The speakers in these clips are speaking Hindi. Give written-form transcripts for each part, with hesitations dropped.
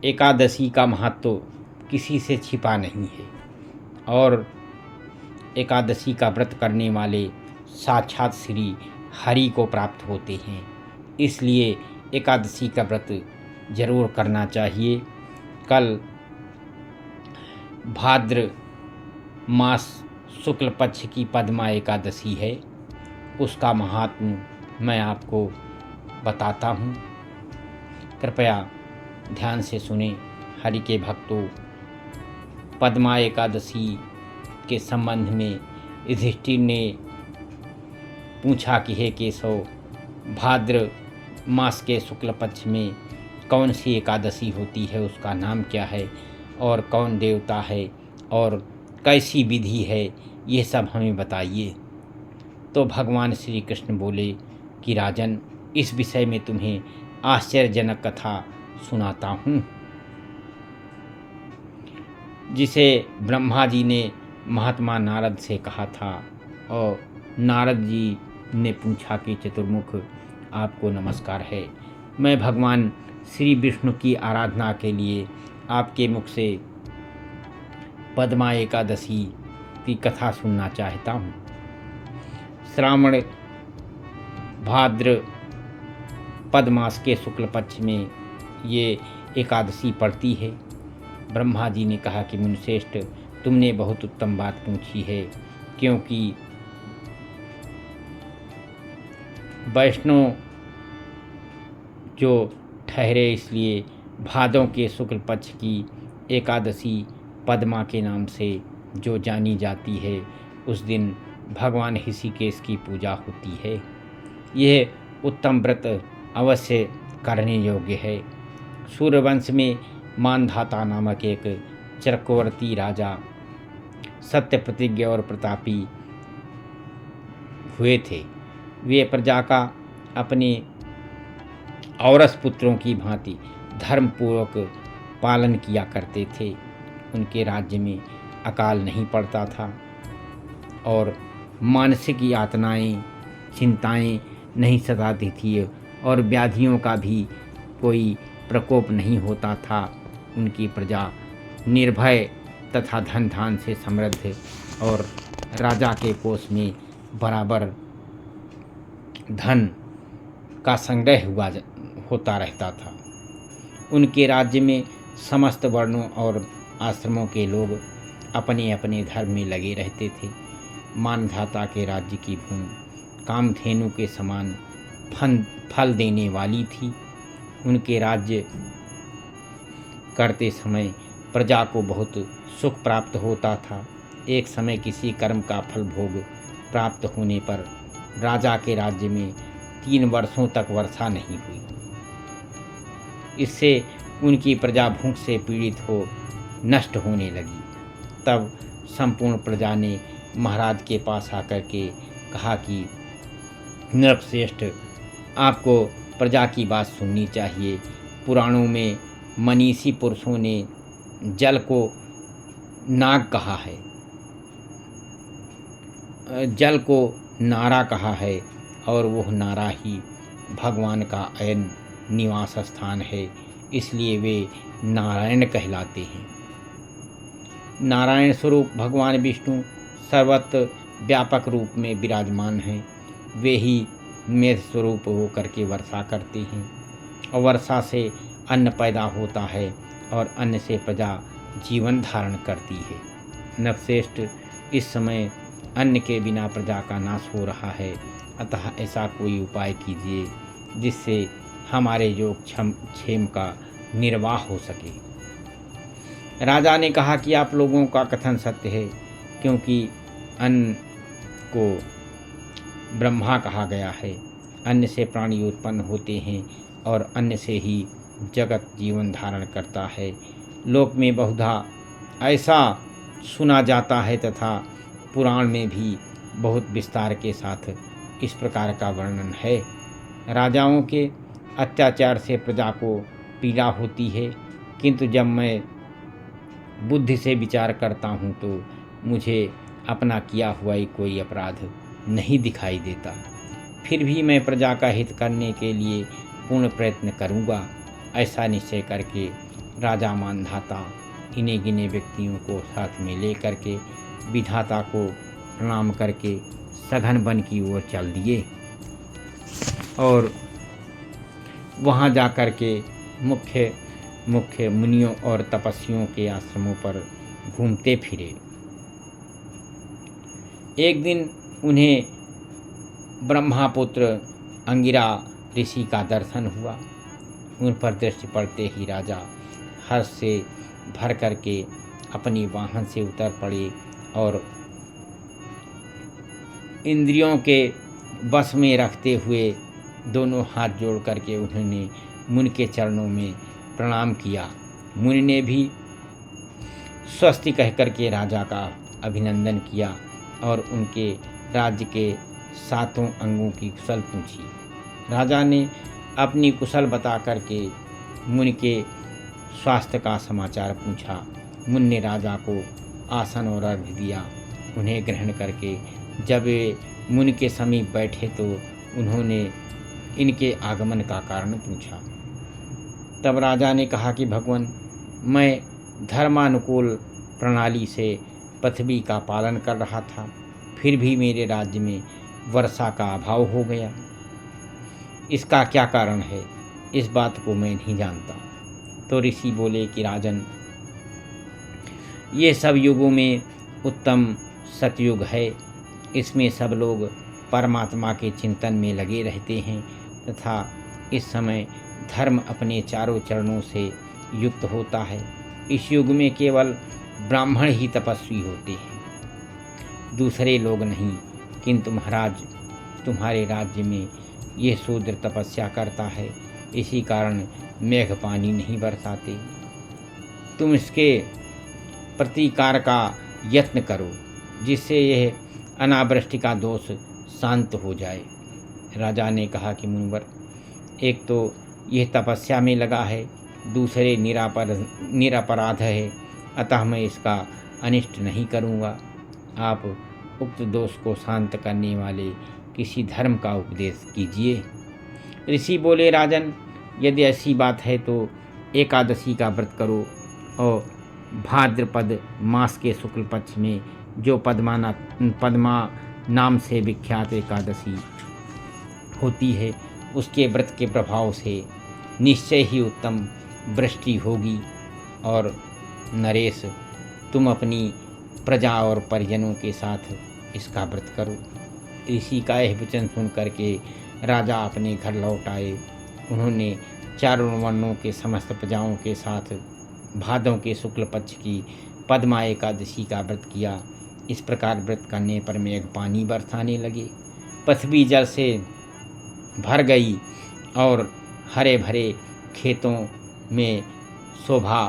एकादशी का महत्व किसी से छिपा नहीं है और एकादशी का व्रत करने वाले साक्षात श्री हरि को प्राप्त होते हैं। इसलिए एकादशी का व्रत जरूर करना चाहिए। कल भाद्र मास शुक्ल पक्ष की पद्मा एकादशी है, उसका महात्म्य मैं आपको बताता हूँ। कृपया ध्यान से सुने हरि के भक्तों। पद्मा एकादशी के संबंध में युधिष्ठिर ने पूछा कि हे केशव, भाद्र मास के शुक्ल पक्ष में कौन सी एकादशी होती है, उसका नाम क्या है और कौन देवता है और कैसी विधि है, ये सब हमें बताइए। तो भगवान श्री कृष्ण बोले कि राजन, इस विषय में तुम्हें आश्चर्यजनक कथा सुनाता हूँ, जिसे ब्रह्मा जी ने महात्मा नारद से कहा था। और नारद जी ने पूछा कि चतुर्मुख, आपको नमस्कार है। मैं भगवान श्री विष्णु की आराधना के लिए आपके मुख से पद्मा एकादशी की कथा सुनना चाहता हूँ। श्रावण भाद्र पद मास के शुक्ल पक्ष में ये एकादशी पड़ती है। ब्रह्मा जी ने कहा कि मुनिश्रेष्ठ, तुमने बहुत उत्तम बात पूछी है, क्योंकि वैष्णव जो ठहरे, इसलिए भादों के शुक्ल पक्ष की एकादशी पद्मा के नाम से जो जानी जाती है, उस दिन भगवान ऋषिकेश की पूजा होती है। यह उत्तम व्रत अवश्य करने योग्य है। सूर्यवंश में मानधाता नामक एक चक्रवर्ती राजा सत्य प्रतिज्ञ और प्रतापी हुए थे। वे प्रजा का अपने औरस पुत्रों की भांति धर्मपूर्वक पालन किया करते थे। उनके राज्य में अकाल नहीं पड़ता था और मानसिक यातनाएं, चिंताएं नहीं सताती थी और व्याधियों का भी कोई प्रकोप नहीं होता था। उनकी प्रजा निर्भय तथा धन धान से समृद्ध और राजा के कोष में बराबर धन का संग्रह होता रहता था। उनके राज्य में समस्त वर्णों और आश्रमों के लोग अपने अपने धर्म में लगे रहते थे। मानधाता के राज्य की भूमि कामधेनु के समान फल देने वाली थी। उनके राज्य करते समय प्रजा को बहुत सुख प्राप्त होता था। एक समय किसी कर्म का फल भोग प्राप्त होने पर राजा के राज्य में 3 वर्षों तक वर्षा नहीं हुई। इससे उनकी प्रजा भूख से पीड़ित हो नष्ट होने लगी। तब संपूर्ण प्रजा ने महाराज के पास आकर के कहा कि नृपश्रेष्ठ, आपको प्रजा की बात सुननी चाहिए। पुराणों में मनीषी पुरुषों ने जल को नाग कहा है, जल को नारा कहा है और वह नारा ही भगवान का अयन निवास स्थान है। इसलिए वे नारायण कहलाते हैं। नारायण स्वरूप भगवान विष्णु सर्वत्र व्यापक रूप में विराजमान हैं। वे ही मेघ स्वरूप होकर के वर्षा करते हैं और वर्षा से अन्न पैदा होता है और अन्न से प्रजा जीवन धारण करती है। नरश्रेष्ठ, इस समय अन्न के बिना प्रजा का नाश हो रहा है, अतः ऐसा कोई उपाय कीजिए जिससे हमारे योग क्षेम का निर्वाह हो सके। राजा ने कहा कि आप लोगों का कथन सत्य है, क्योंकि अन्न को ब्रह्मा कहा गया है। अन्न से प्राणी उत्पन्न होते हैं और अन्न से ही जगत जीवन धारण करता है। लोक में बहुधा ऐसा सुना जाता है तथा पुराण में भी बहुत विस्तार के साथ इस प्रकार का वर्णन है। राजाओं के अत्याचार से प्रजा को पीड़ा होती है, किंतु जब मैं बुद्धि से विचार करता हूँ तो मुझे अपना किया हुआ ही कोई अपराध नहीं दिखाई देता। फिर भी मैं प्रजा का हित करने के लिए पूर्ण प्रयत्न करूँगा। ऐसा निश्चय करके राजा मानधाता इन्हें गिने व्यक्तियों को साथ में ले करके विधाता को प्रणाम करके सघन वन की ओर चल दिए और वहाँ जा कर के मुख्य मुख्य मुनियों और तपस्वियों के आश्रमों पर घूमते फिरे। एक दिन उन्हें ब्रह्मापुत्र अंगिरा ऋषि का दर्शन हुआ। उन पर दृष्टि पड़ते ही राजा हर्ष से भर करके अपनी वाहन से उतर पड़े और इंद्रियों के वश में रखते हुए दोनों हाथ जोड़ करके उन्होंने मुनि के चरणों में प्रणाम किया। मुनि ने भी स्वस्ति कह करके राजा का अभिनंदन किया और उनके राज्य के 7 अंगों की कुशल पूछी। राजा ने अपनी कुशल बता करके मुनि के स्वास्थ्य का समाचार पूछा। मुनि ने राजा को आसन और अर्घ्य दिया। उन्हें ग्रहण करके जब वे मुनि के समीप बैठे तो उन्होंने इनके आगमन का कारण पूछा। तब राजा ने कहा कि भगवान, मैं धर्मानुकूल प्रणाली से पृथ्वी का पालन कर रहा था, फिर भी मेरे राज्य में वर्षा का अभाव हो गया। इसका क्या कारण है, इस बात को मैं नहीं जानता। तो ऋषि बोले कि राजन, ये सब युगों में उत्तम सतयुग है। इसमें सब लोग परमात्मा के चिंतन में लगे रहते हैं तथा इस समय धर्म अपने चारों चरणों से युक्त होता है। इस युग में केवल ब्राह्मण ही तपस्वी होते हैं, दूसरे लोग नहीं। किंतु महाराज, तुम्हारे राज्य में यह शूद्र तपस्या करता है, इसी कारण मेघ पानी नहीं बरसाते। तुम इसके प्रतिकार का यत्न करो, जिससे यह अनावृष्टि का दोष शांत हो जाए। राजा ने कहा कि मुनिवर, एक तो यह तपस्या में लगा है, दूसरे निरपराध है, अतः मैं इसका अनिष्ट नहीं करूँगा। आप उक्त दोष को शांत करने वाले किसी धर्म का उपदेश कीजिए। ऋषि बोले, राजन, यदि ऐसी बात है तो एकादशी का व्रत करो और भाद्रपद मास के शुक्ल पक्ष में जो पद्मा नाम से विख्यात एकादशी होती है, उसके व्रत के प्रभाव से निश्चय ही उत्तम वृष्टि होगी। और नरेश, तुम अपनी प्रजा और परिजनों के साथ इसका व्रत करो। ऋषि का यह वचन सुन करके राजा अपने घर लौट आए। उन्होंने चारों वर्णों के समस्त प्रजाओं के साथ भादों के शुक्ल पक्ष की पद्मा एकादशी का व्रत किया। इस प्रकार व्रत करने पर मेघ पानी बरसाने लगे, पृथ्वी जल से भर गई और हरे भरे खेतों में शोभा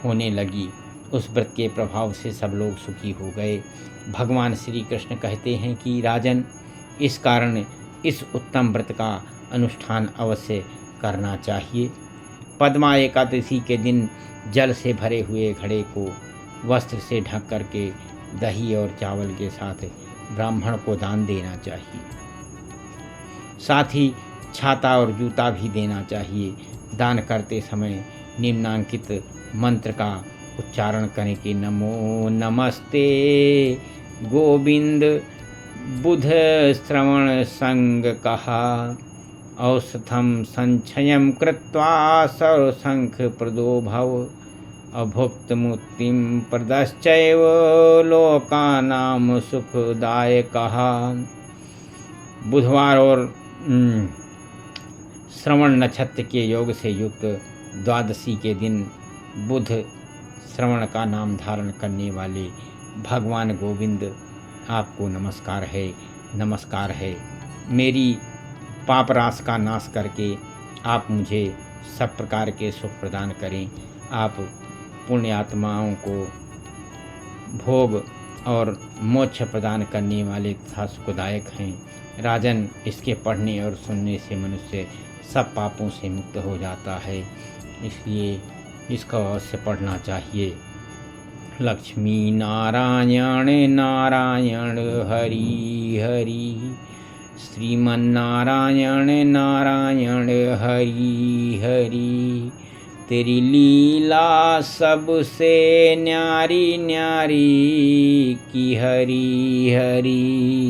होने लगी। उस व्रत के प्रभाव से सब लोग सुखी हो गए। भगवान श्री कृष्ण कहते हैं कि राजन, इस कारण इस उत्तम व्रत का अनुष्ठान अवश्य करना चाहिए। पद्मा एकादशी के दिन जल से भरे हुए घड़े को वस्त्र से ढक करके दही और चावल के साथ ब्राह्मण को दान देना चाहिए। साथ ही छाता और जूता भी देना चाहिए। दान करते समय निम्नांकित मंत्र का उच्चारण करें कि नमो नमस्ते गोविंद बुध श्रवण संग कहा औषधम संचयम कृत्वा सर्वशंख प्रदो भव अभुक्त मुक्तिम प्रदश्चैव लोकानाम सुखदायकः। बुधवार और श्रवण नक्षत्र के योग से युक्त द्वादशी के दिन बुध श्रवण का नाम धारण करने वाले भगवान गोविंद, आपको नमस्कार है, नमस्कार है। मेरी पाप रास का नाश करके आप मुझे सब प्रकार के सुख प्रदान करें। आप पुण्य आत्माओं को भोग और मोक्ष प्रदान करने वाले तथा सुखदायक हैं। राजन, इसके पढ़ने और सुनने से मनुष्य सब पापों से मुक्त हो जाता है, इसलिए इसका अवश्य पढ़ना चाहिए। लक्ष्मी नारायण नारायण हरि हरि, श्रीमन्नारायण नारायण हरि हरि, तेरी लीला सबसे न्यारी न्यारी की हरी हरी।